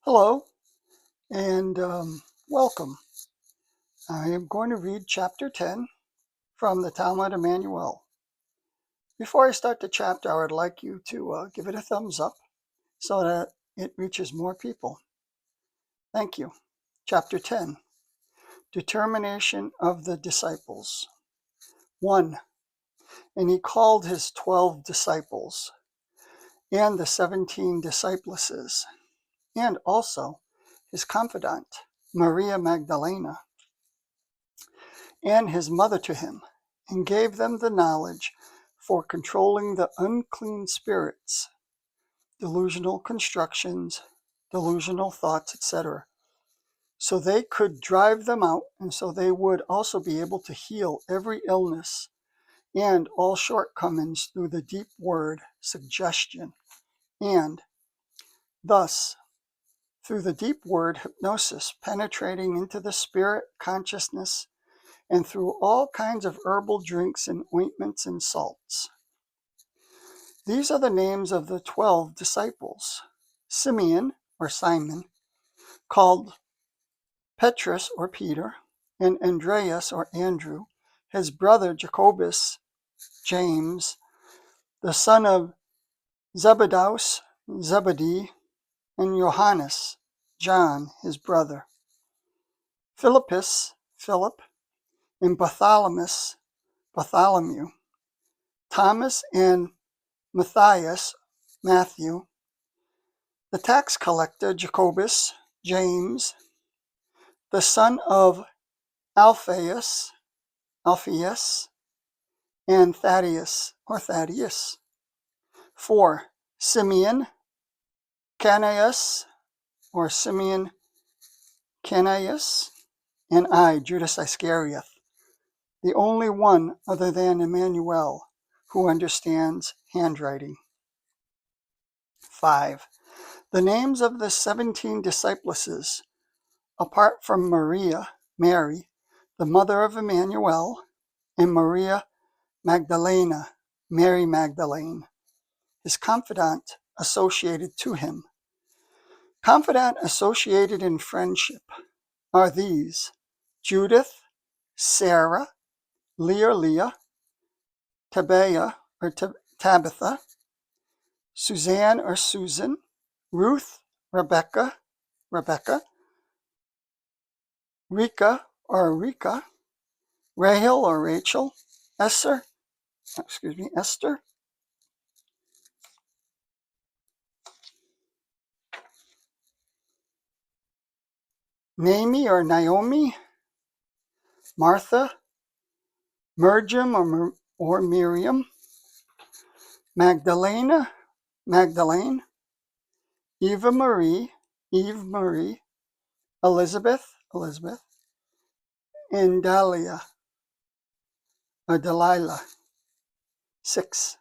Hello and welcome. I am going to read chapter 10 from the Talmud Jmmanuel. Before I start the chapter, I would like you to give it a thumbs up so that it reaches more people. Thank you. Chapter 10, Determination of the Disciples. 1. And he called his 12 disciples and the 17 discipleses, and also his confidant, Maria Magdalena, and his mother to him, and gave them the knowledge for controlling the unclean spirits, delusional constructions, delusional thoughts, etc., so they could drive them out, and so they would also be able to heal every illness and all shortcomings through the deep word suggestion, and thus through the deep word hypnosis penetrating into the spirit consciousness, and through all kinds of herbal drinks and ointments and salts. These are the names of the 12 disciples: Simeon, or Simon, called Petrus, or Peter, and Andreas, or Andrew, his brother Jacobus, James, the son of Zebedee, and Johannes, John, his brother, Philippus, Philip, and Bartholomew, Thomas and Matthias, Matthew, the tax collector Jacobus, James, the son of Alphaeus, and Thaddeus, or Thaddeus. 4. Simeon, Canaeus, or Simeon Canaeus, and I, Judas Iscariot, the only one other than Emmanuel who understands handwriting. 5. The names of the 17 discipleses, apart from Mary, the mother of Emmanuel, and Maria Magdalena, Mary Magdalene, his confidant associated to him. Confidant associated in friendship are these: Judith, Sarah, Leah, Tabitha, Suzanne or Susan, Ruth, Rebecca, Rika or Rika, Rahel or Rachel, Esther, Naomi or Naomi, Martha, Miriam or Miriam, Magdalene, Eve Marie, Elizabeth, and Delilah. 6.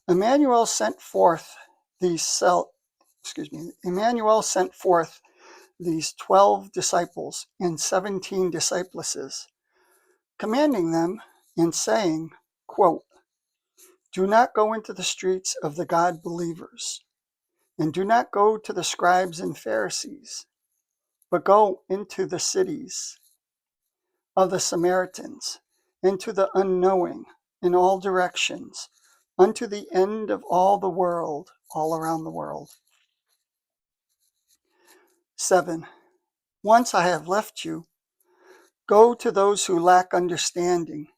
Emmanuel sent forth these 12 disciples and 17 discipleses, commanding them and saying, quote, "Do not go into the streets of the God believers, and do not go to the scribes and Pharisees, but go into the cities of the Samaritans, and to the unknowing in all directions, unto the end of all the world," all around the world. 7. Once I have left you, go to those who lack understanding,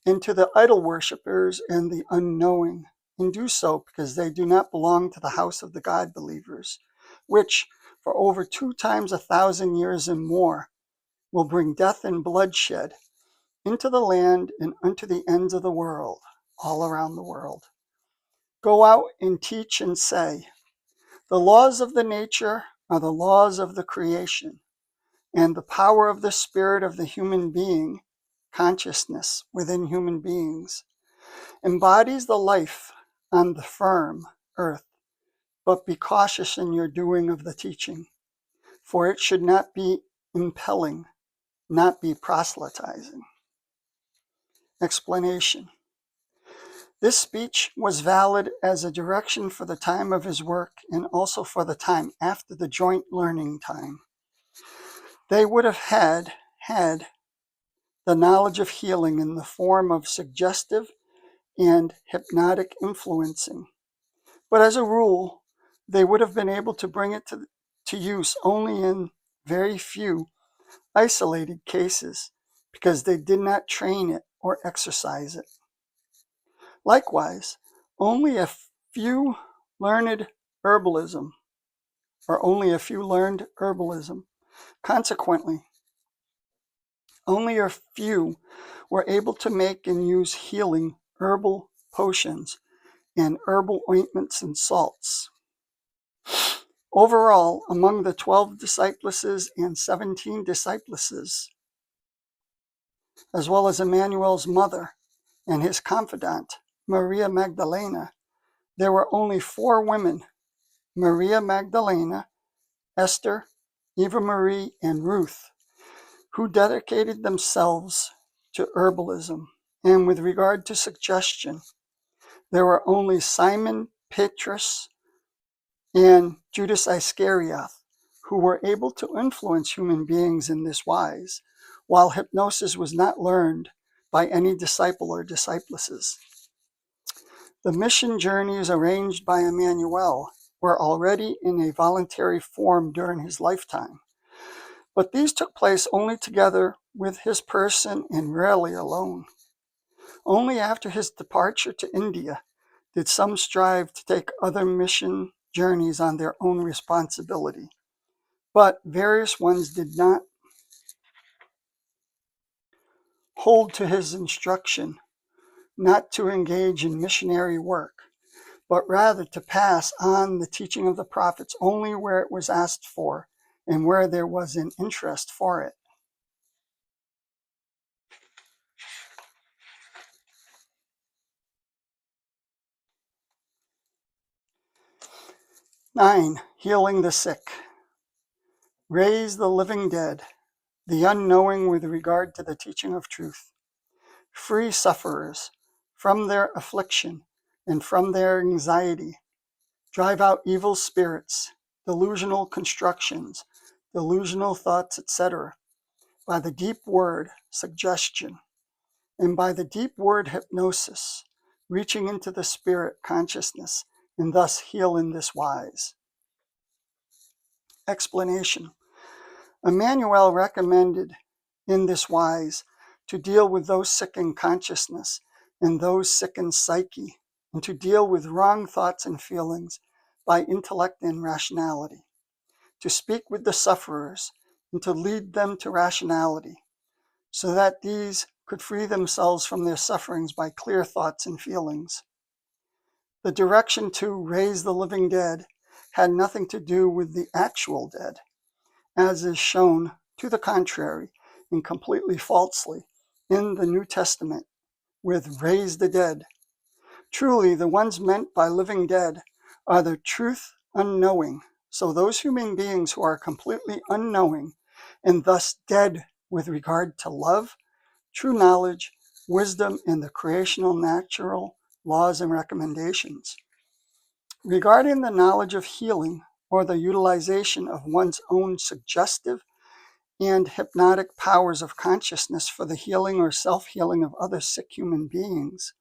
and to the idol worshippers and the unknowing, and do so because they do not belong to the house of the God believers, which for over 2 times 1,000 years and more will bring death and bloodshed into the land and unto the ends of the world, all around the world. Go out and teach and say, the laws of the nature are the laws of the creation, and the power of the spirit of the human being, consciousness within human beings, embodies the life on the firm earth. But be cautious in your doing of the teaching, for it should not be impelling, not be proselytizing. Explanation. This speech was valid as a direction for the time of his work and also for the time after the joint learning time. They would have had the knowledge of healing in the form of suggestive and hypnotic influencing. But as a rule, they would have been able to bring it to use only in very few isolated cases because they did not train it or exercise it. Likewise, only a few learned herbalism, consequently, only a few were able to make and use healing herbal potions and herbal ointments and salts. Overall, among the 12 discipluses and 17 discipluses, as well as Emmanuel's mother and his confidant, Maria Magdalena, there were only 4 women, Maria Magdalena, Esther, Eva Marie, and Ruth, who dedicated themselves to herbalism. And with regard to suggestion, there were only Simon Petrus and Judas Iscariot who were able to influence human beings in this wise, while hypnosis was not learned by any disciple or discipluses. The mission journeys arranged by Emmanuel were already in a voluntary form during his lifetime, but these took place only together with his person and rarely alone. Only after his departure to India did some strive to take other mission journeys on their own responsibility, but various ones did not hold to his instruction not to engage in missionary work, but rather to pass on the teaching of the prophets only where it was asked for and where there was an interest for it. Nine, healing the sick. Raise the living dead, the unknowing with regard to the teaching of truth. Free sufferers from their affliction and from their anxiety. Drive out evil spirits, delusional constructions, delusional thoughts, etc., by the deep word, suggestion, and by the deep word, hypnosis, reaching into the spirit consciousness, and thus heal in this wise. Explanation. Emmanuel recommended in this wise to deal with those sick in consciousness and those sick in psyche, and to deal with wrong thoughts and feelings by intellect and rationality, to speak with the sufferers and to lead them to rationality, so that these could free themselves from their sufferings by clear thoughts and feelings. The direction to raise the living dead had nothing to do with the actual dead, as is shown to the contrary and completely falsely in the New Testament with raise the dead. Truly, the ones meant by living dead are the truth unknowing. So those human beings who are completely unknowing and thus dead with regard to love, true knowledge, wisdom, and the creational natural laws and recommendations. Regarding the knowledge of healing or the utilization of one's own suggestive and hypnotic powers of consciousness for the healing or self-healing of other sick human beings,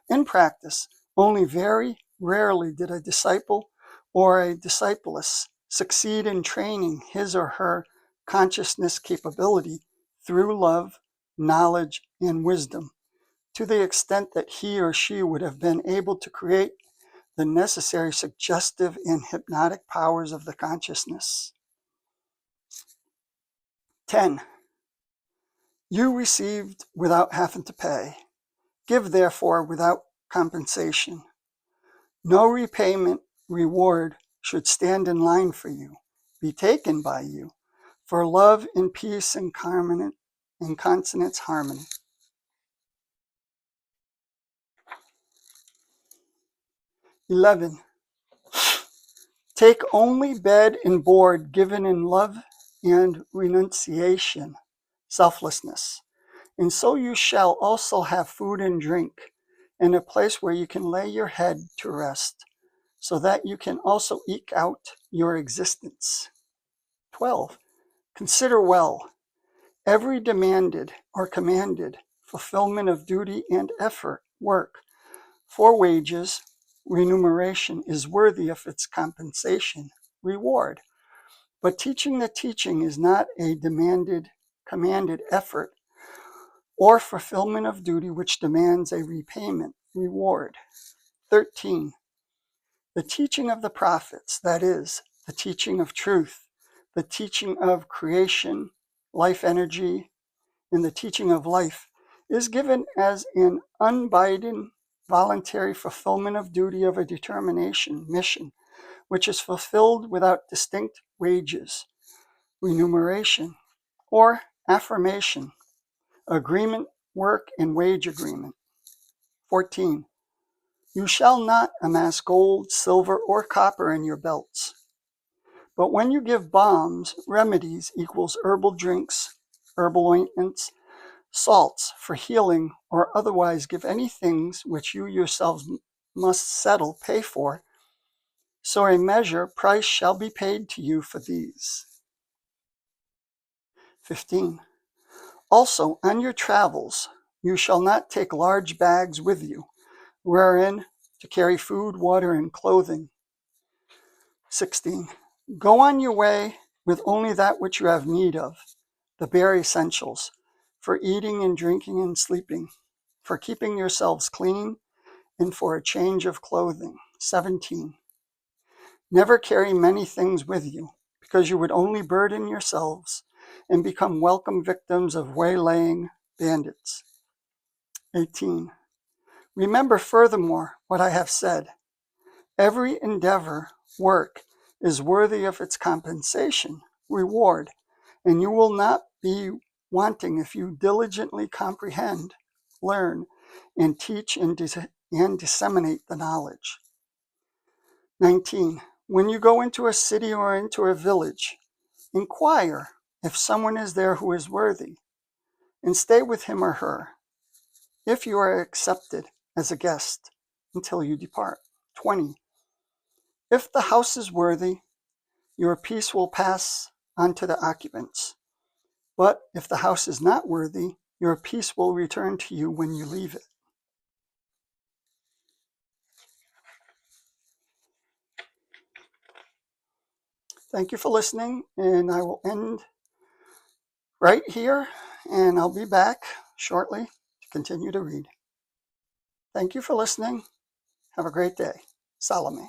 in practice, only very rarely did a disciple or a discipless succeed in training his or her consciousness capability through love, knowledge, and wisdom, to the extent that he or she would have been able to create the necessary suggestive and hypnotic powers of the consciousness. 10. You received without having to pay. Give therefore without compensation. No repayment, reward should stand in line for you, be taken by you, for love and peace and consonance harmony. 11. Take only bed and board given in love and renunciation, selflessness, and so you shall also have food and drink, and a place where you can lay your head to rest, so that you can also eke out your existence. 12. Consider well every demanded or commanded fulfillment of duty and effort, work, for wages, remuneration is worthy of its compensation, reward. But teaching the teaching is not a commanded effort or fulfillment of duty which demands a repayment, reward. 13. The teaching of the prophets, that is, the teaching of truth, the teaching of creation, life energy, and the teaching of life, is given as an unbidden, voluntary fulfillment of duty of a determination, mission, which is fulfilled without distinct wages, remuneration, or affirmation, agreement, work, and wage agreement. 14. You shall not amass gold, silver, or copper in your belts. But when you give balms, remedies equals herbal drinks, herbal ointments, salts for healing, or otherwise give any things which you yourselves must settle, pay for, so a measure, price shall be paid to you for these. 15. Also, on your travels, you shall not take large bags with you, wherein to carry food, water, and clothing. 16. Go on your way with only that which you have need of, the bare essentials, for eating and drinking and sleeping, for keeping yourselves clean, and for a change of clothing. 17. Never carry many things with you, because you would only burden yourselves and become welcome victims of waylaying bandits. 18. Remember furthermore what I have said. Every endeavor, work, is worthy of its compensation, reward, and you will not be wanting if you diligently comprehend, learn, and teach and disseminate the knowledge. 19. When you go into a city or into a village, inquire if someone is there who is worthy, and stay with him or her, if you are accepted as a guest, until you depart. 20. If the house is worthy, your peace will pass on to the occupants. But if the house is not worthy, your peace will return to you when you leave it. Thank you for listening, and I will end right here, and I'll be back shortly to continue to read. Thank you for listening. Have a great day. Salome.